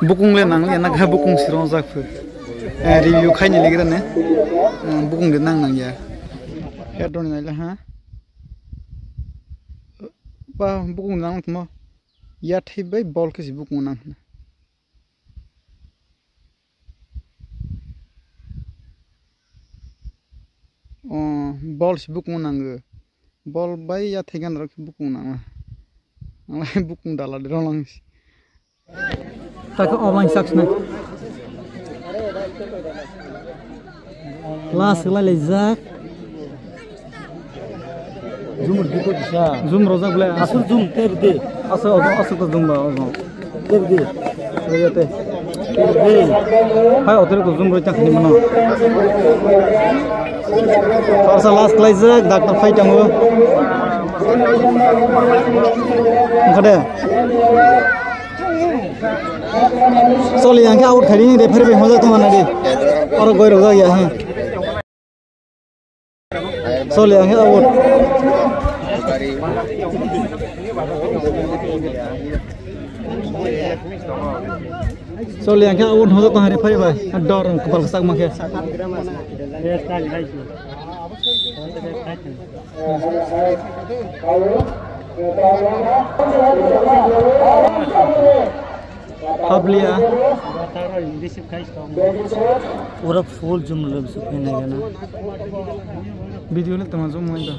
Bukung le nang le na ga bukung sirong jak phu review khai ni legra ne bukung de nang nang ya ya don na le ha ba bukung nang mo ya thai bai bol ke si bukung nang bol si bukung nang bol bai ya thai gan rak bukung nang la bukung dala de rong tak online saksna las la lezak zoom diko disha zoom rozak bla asal zoom ter de asal ko zoom ba ter de oyate ter de hai oter ko zoom ro chak ni mano asal las lezak doctor fight tango ngade Sorry, yang out khari ni refer pe hoja tumana de aur goi roga gaya hai Sorry, yang out Sorry, yang out hoja tumana refer bhai dor kepal sak make Hablia पूरा full zoom लब सुखने ना video ले तमा zoom होइदा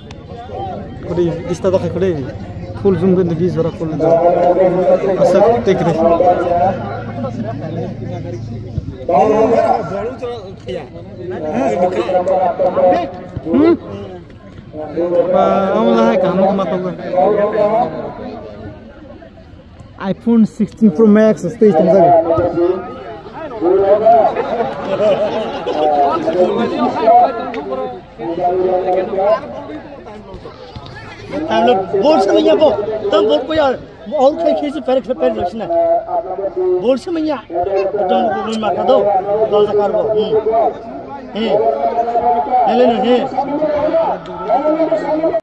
कोडी इस्ता दखे कोडी full zoom gun this जरा फुल असल टेक रे amla hai kam ma to iPhone 16 Pro Max stage tam jaga हम लोग बोर्ड से मैया वो तुम बोर्ड को यार और कहीं किसी पैर लक्षण है बोर्ड से मैया तुम को मार दो दो सकार वो ले लेना है